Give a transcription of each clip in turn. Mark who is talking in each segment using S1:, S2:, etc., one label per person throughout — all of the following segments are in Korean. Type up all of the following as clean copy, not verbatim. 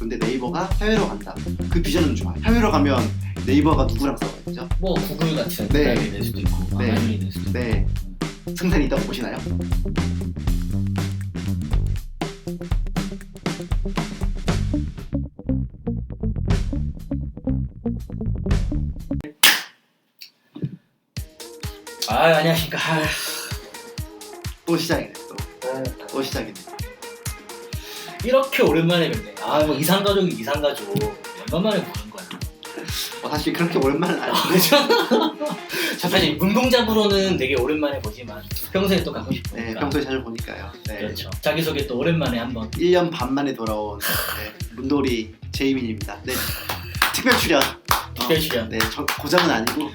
S1: 근데 네이버가 해외로 간다. 그 비전은 좋아요. 해외로 가면 네이버가 누구랑 싸워야 되죠?
S2: 뭐 구글 같은
S1: 네.
S2: 기업이 될 수도 있고
S1: 네.
S2: 아마존이 될 수도 있고.
S1: 네. 승산이 있다고 보시나요?
S2: 안녕하십니까.
S1: 또 시작이네. 또 시작이네.
S2: 이렇게 오랜만에 뵙네. 뭐 이상가족이 이상가족 얼마만에 보는 거야.
S1: 사실 그렇게 오랜만은 아니고.
S2: 그죠? 저 사실 운동장으로는 되게 오랜만에 보지만 평소에 또 가고 싶으니까.
S1: 네, 평소에 자주 보니까요. 네.
S2: 그렇죠. 자기소개 또 오랜만에 한번.
S1: 1년 반 만에 돌아온 문돌이 제이민입니다. 네. 특별 출연.
S2: 특별 출연.
S1: 네, 고정은 아니고.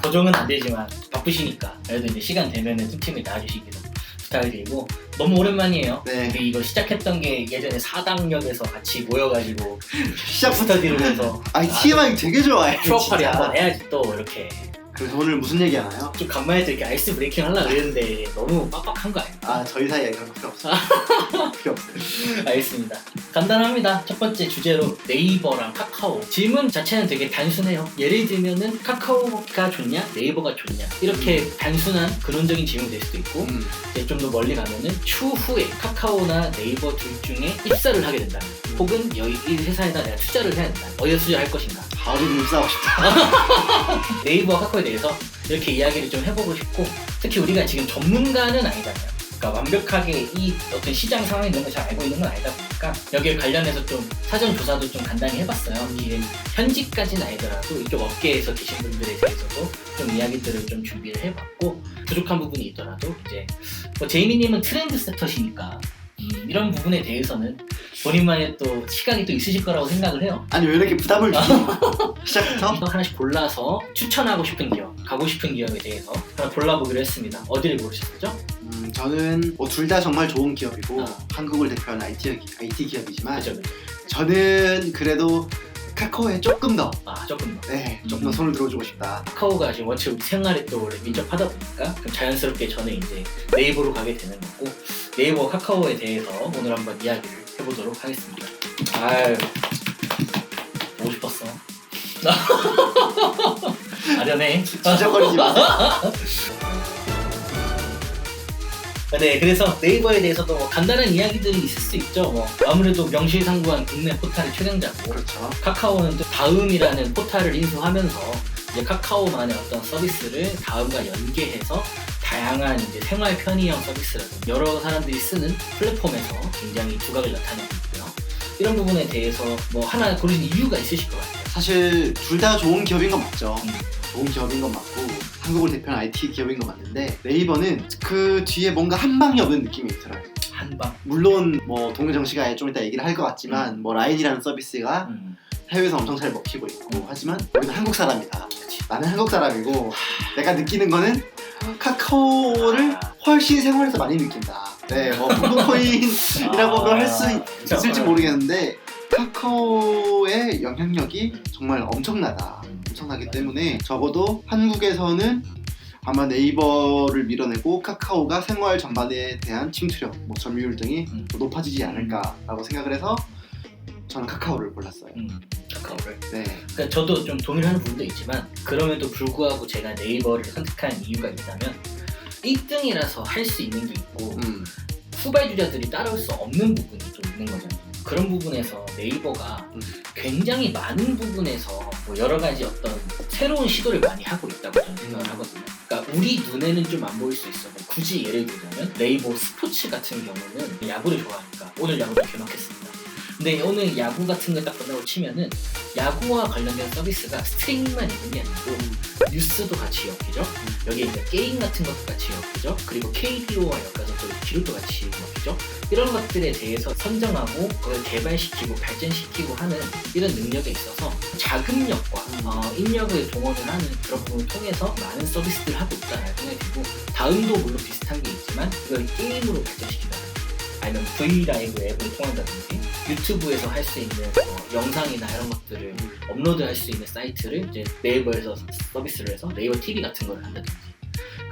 S2: 고정은 안 되지만 바쁘시니까 그래도 이제 시간 되면은 틈틈이 나와주시기로 부탁을 드리고 너무 오랜만이에요.
S1: 네.
S2: 우리 이거 시작했던 게 예전에 사당역에서 같이 모여가지고
S1: 시작부터
S2: 스터디를 해서
S1: TMI 되게 좋아해.
S2: 추억팔이
S1: 진짜.
S2: 한번 해야지 또 이렇게
S1: 그래서 오늘 무슨 얘기 하나요?
S2: 좀 간만에 또 이렇게 아이스 브레이킹 하려고 그랬는데 너무 빡빡한 거 아닙니까?
S1: 저희 사이에 이런 거 필요 없어요. 필요 없어요.
S2: 알겠습니다. 간단합니다. 첫 번째 주제로 네이버랑 카카오. 질문 자체는 되게 단순해요. 예를 들면은 카카오가 좋냐, 네이버가 좋냐 이렇게 단순한 근원적인 질문이 될 수도 있고 이제 좀 더 멀리 가면은 추후에 카카오나 네이버 둘 중에 입사를 하게 된다면 혹은 이 회사에다 내가 투자를 해야 된다. 어디에 투자할 것인가?
S1: 바로 좀 싸우고 싶다.
S2: 네이버와 카카오에 대해서 이렇게 이야기를 좀 해보고 싶고 특히 우리가 지금 전문가는 아니잖아요. 그러니까 완벽하게 이 어떤 시장 상황 이런 걸 잘 알고 있는 건 아니다 보니까 여기에 관련해서 좀 사전 조사도 좀 간단히 해봤어요. 이게 현직까지는 아니더라도 이쪽 업계에서 계신 분들에 대해서도 좀 이야기들을 좀 준비를 해봤고 부족한 부분이 있더라도 이제 뭐 제이미님은 트렌드 세터시니까 이런 부분에 대해서는 본인만의 또 시각이 또 있으실 거라고 생각을 해요.
S1: 아니 왜 이렇게 부담을 주지? 시작부터?
S2: 하나씩 골라서 추천하고 싶은 기업, 가고 싶은 기업에 대해서 하나 골라보기로 했습니다. 어디를 고르셨죠?
S1: 저는 둘 다 정말 좋은 기업이고 한국을 대표하는 IT 기업이지만
S2: 그죠.
S1: 저는 그래도 카카오에 조금 더
S2: 조금 더.
S1: 조금 더 손을 들어주고 싶다.
S2: 카카오가 지금 원체 우리 생활에 또 원래 민첩하다 보니까 그럼 자연스럽게 저는 이제 네이버로 가게 되는 거고 네이버 카카오에 대해서 오늘 한번 이야기를 해보도록 하겠습니다. 보고 싶었어. 아련해.
S1: 지적거리지 마세요.
S2: 네, 그래서 네이버에 대해서도 뭐 간단한 이야기들이 있을 수 있죠. 뭐 아무래도 명실상부한 국내 포탈의 최강자고
S1: 그렇죠.
S2: 카카오는 또 다음이라는 포탈을 인수하면서 이제 카카오만의 어떤 서비스를 다음과 연계해서 다양한 이제 생활 편의형 서비스라든지 여러 사람들이 쓰는 플랫폼에서 굉장히 두각을 나타내고 있고요. 이런 부분에 대해서 뭐 하나 고르신 이유가 있으실 것 같아요.
S1: 사실 둘 다 좋은 기업인 건 맞죠. 좋은 기업인 건 맞고 한국을 대표하는 IT 기업인 건 맞는데 네이버는 그 뒤에 뭔가 한 방이 없는 느낌이 들어요.
S2: 한방.
S1: 물론 뭐 동료정 씨가 좀 이따 얘기를 할 것 같지만 뭐 라인이라는 서비스가 해외에서 엄청 잘 먹히고 있고 하지만 우리는 한국 사람이다. 나는 한국 사람이고 내가 느끼는 거는 카카오를 훨씬 생활에서 많이 느낀다. 뭐 부모코인이라고도 할 수 있을지 모르겠는데 카카오의 영향력이 정말 엄청나다. 엄청나기 때문에 적어도 한국에서는 아마 네이버를 밀어내고 카카오가 생활 전반에 대한 침투력, 뭐 점유율 등이 높아지지 않을까라고 생각을 해서 저는 카카오를 골랐어요.
S2: 카카오를.
S1: 네.
S2: 그러니까 저도 좀 동의하는 부분도 있지만 그럼에도 불구하고 제가 네이버를 선택한 이유가 있다면 1등이라서 할 수 있는 게 있고 후발주자들이 따라올 수 없는 부분이 좀 있는 거잖아요. 그런 부분에서 네이버가 굉장히 많은 부분에서 뭐 여러 가지 어떤 새로운 시도를 많이 하고 있다고 저는 생각을 하거든요. 그러니까 우리 눈에는 좀 안 보일 수 있어. 굳이 예를 들자면 네이버 스포츠 같은 경우는 야구를 좋아하니까 오늘 야구를 개막했습니다. 근데 오늘 야구 같은 걸 딱 본다고 치면은 야구와 관련된 서비스가 스트리밍만 있는 게 아니고 뉴스도 같이 엮이죠. 여기에 이제 게임 같은 것도 같이 엮이죠. 그리고 KBO와 엮어서 또 기록도 같이 엮이죠. 이런 것들에 대해서 선정하고 그걸 개발시키고 발전시키고 하는 이런 능력에 있어서 자금력과 인력을 동원을 하는 그런 부분을 통해서 많은 서비스들을 하고 있다는 생각이 들고 다음도 물론 비슷한 게 있지만 이걸 게임으로 발전시킨다든지 아니면 브이라이브 앱을 통한다든지 유튜브에서 할 수 있는 영상이나 이런 것들을 업로드할 수 있는 사이트를 이제 네이버에서 서비스를 해서 네이버 TV 같은 걸 한다든지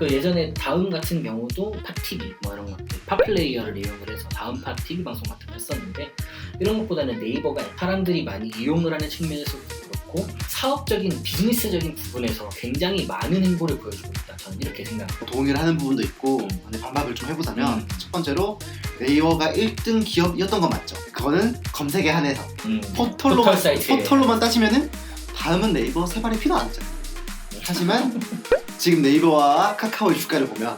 S2: 그 예전에 다음 같은 경우도 팟TV 뭐 이런 것들 팟플레이어를 이용을 해서 다음 팟TV 방송 같은 거 했었는데 이런 것보다는 네이버가 사람들이 많이 이용을 하는 측면에서도 그렇고 사업적인 비즈니스적인 부분에서 굉장히 많은 행보를 보여주고 있다. 저는 이렇게 생각합니다.
S1: 동의를 하는 부분도 있고 근데 반박을 좀 해보자면 첫 번째로 네이버가 1등 기업이었던 건 맞죠. 그거는 검색에 한해서 포털로만 따지면은 다음은 네이버 세 발이 필요 안 나죠. 하지만 지금 네이버와 카카오의 주가를 보면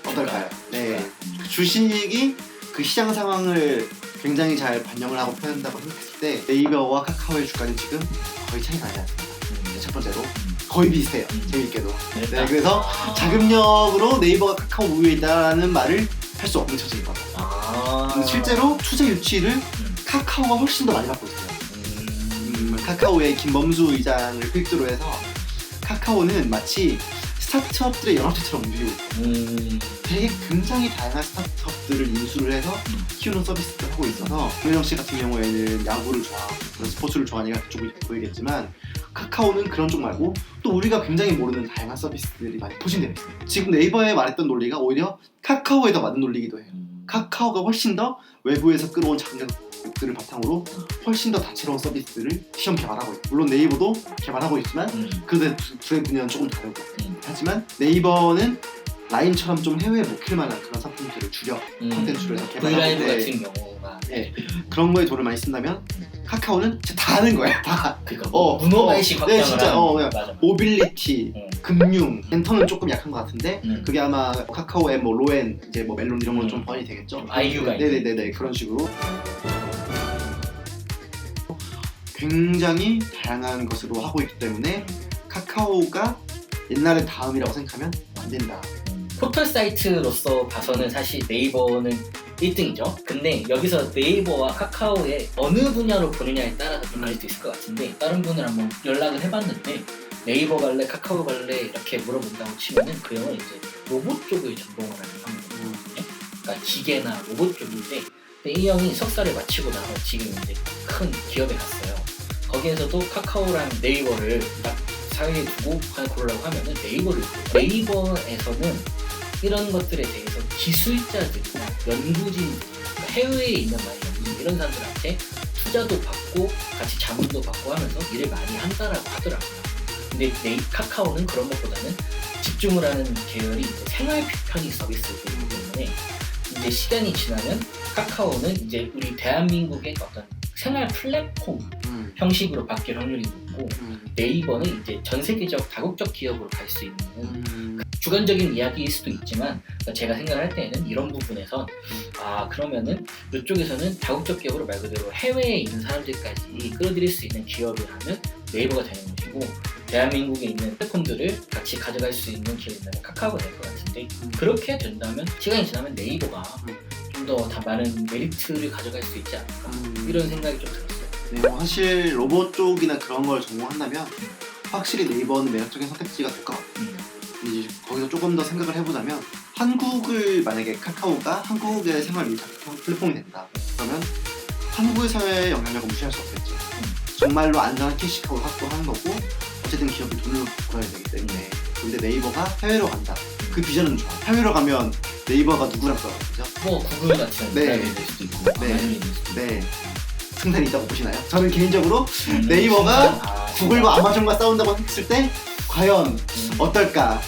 S1: 어떨까요? 네, 주식이 그 시장 상황을 굉장히 잘 반영을 하고 표현한다고 생각했을 때 네이버와 카카오의 주가는 지금 거의 차이가 나지 않습니다. 첫 번째로 거의 비슷해요. 재밌게도. 네, 그래서 자금력으로 네이버가 카카오 우위에 있다는 말을 할 수 없는 처지인 거죠. 실제로 투자 유치를 카카오가 훨씬 더 많이 받고 있어요. 카카오의 김범수 의장을 필두로 해서 카카오는 마치 스타트업들의 연합체처럼 움직이고 있어요. 되게 굉장히 다양한 스타트업들을 인수를 해서 키우는 서비스를 하고 있어서 김현정 씨 같은 경우에는 야구를 좋아하고 스포츠를 좋아하니까 그쪽이 보이겠지만 카카오는 그런 쪽 말고 또 우리가 굉장히 모르는 다양한 서비스들이 많이 포진되어 있어요. 지금 네이버에 말했던 논리가 오히려 카카오에 더 맞는 논리이기도 해요. 카카오가 훨씬 더 외부에서 끌어온 자금들을 바탕으로 훨씬 더 다채로운 서비스를 시험 개발하고 있고 물론 네이버도 개발하고 있지만 그 둘의 분야는 조금 다르고 하지만 네이버는 라인처럼 좀 해외에 먹힐 만한 그런 상품들을 줄여 콘텐츠를 해서 개발하는데
S2: 같은 경우가
S1: 그런 거에 돈을 많이 쓴다면 카카오는 진짜 다 하는 거야. 다.
S2: 그러니까 문어발식 확장을
S1: 진짜
S2: 하는
S1: 그냥 모빌리티, 금융, 엔터는 조금 약한 것 같은데 그게 아마 카카오의 뭐 로엔, 이제 뭐 멜론 이런 건 좀 번이 되겠죠.
S2: 아이유가
S1: 네네네 그런 식으로 굉장히 다양한 것으로 하고 있기 때문에 카카오가 옛날에 다음이라고 생각하면 안 된다.
S2: 포털 사이트로서 봐서는 사실 네이버는 1등이죠. 근데 여기서 네이버와 카카오의 어느 분야로 보느냐에 따라서 좀 알 수 있을 것 같은데 다른 분을 한번 연락을 해봤는데 네이버 갈래, 카카오 갈래 이렇게 물어본다고 치면은 그 형은 이제 로봇 쪽을 전공을 하는 사람이거든요. 그러니까 기계나 로봇 쪽인데 이 형이 석사를 마치고 나서 지금 이제 큰 기업에 갔어요. 거기에서도 카카오랑 네이버를 딱 사이에 두고 고르라고 하면은 네이버에서는 이런 것들에 대해서 기술자들이나 연구진, 해외에 있는 많은 연구진 이런 사람들한테 투자도 받고 같이 자문도 받고 하면서 일을 많이 한다라고 하더라고요. 근데 카카오는 그런 것보다는 집중을 하는 계열이 이제 생활 편의 서비스이기 때문에 이제 시간이 지나면 카카오는 이제 우리 대한민국의 어떤 생활 플랫폼 형식으로 바뀔 확률이 높고 네이버는 이제 전 세계적 다국적 기업으로 갈 수 있는 주관적인 이야기일 수도 있지만 제가 생각할 때는 이런 부분에선 그러면은 이쪽에서는 다국적 기업으로 말 그대로 해외에 있는 사람들까지 끌어들일 수 있는 기업이라면 네이버가 되는 것이고 대한민국에 있는 플랫폼들을 같이 가져갈 수 있는 기업이라면 카카오가 될 것 같은데 그렇게 된다면 시간이 지나면 네이버가 좀 더 다 많은 메리트를 가져갈 수 있지 않을까 이런 생각이 좀 들었어요.
S1: 네, 뭐 사실 로봇 쪽이나 그런 걸 전공한다면 확실히 네이버는 매력적인 선택지가 될 것 같아요. 이제 거기서 조금 더 생각을 해보자면 한국을 만약에 카카오가 한국의 생활 밀착 플랫폼이 된다 그러면 한국의 사회의 영향력을 무시할 수 없겠죠. 정말로 안전한 캐시카우를 확보하는 거고 어쨌든 기업이 돈을 벌어야 되기 때문에 근데 네이버가 해외로 간다 그 비전은 좋아. 해외로 가면 네이버가 누구랑 싸우죠?
S2: 뭐 구글 같은 브랜드일 수도 있고 아마존일 수도 있고
S1: 네. 승산이 있다고 보시나요? 저는 개인적으로 네이버가 구글과 아마존과 싸운다고 했을 때 과연 어떨까?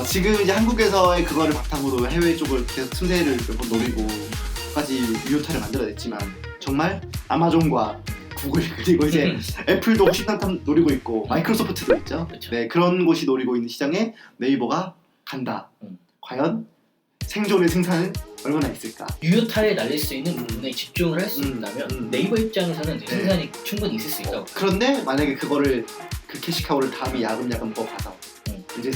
S1: 지금 이제 한국에서의 그거를 바탕으로 해외 쪽을 계속 틈새를 몇 번 노리고까지 유효타를 만들어냈지만 정말 아마존과 구글 그리고 이제 애플도 신난탐 노리고 있고 마이크로소프트도 있죠.
S2: 그쵸.
S1: 네 그런 곳이 노리고 있는 시장에 네이버가 간다. 과연 생존의 승산은 얼마나 있을까?
S2: 유효타를 날릴 수 있는 부분에 집중을 할 수 있다면 네이버 입장에서는 생산이 충분히 있을 수 있다고.
S1: 그런데 만약에 그거를 그 캐시카우를 다음이 야금야금 뽑아서 이제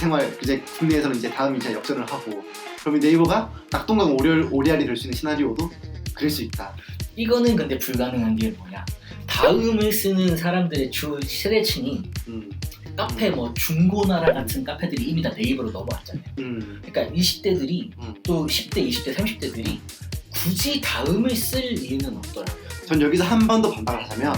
S1: 국내에서는 이제 다음이 이제 역전을 하고 그러면 네이버가 낙동강 오리알이 될 수 있는 시나리오도 그릴 수 있다.
S2: 이거는 근데 불가능한 게 뭐냐? 다음을 쓰는 사람들의 주 세대층이 카페 뭐 중고나라 같은 카페들이 이미 다 네이버로 넘어왔잖아요. 그러니까 20대들이 또 10대, 20대, 30대들이 굳이 다음을 쓸 이유는 없더라고요.
S1: 전 여기서 한 번 더 반박을 하자면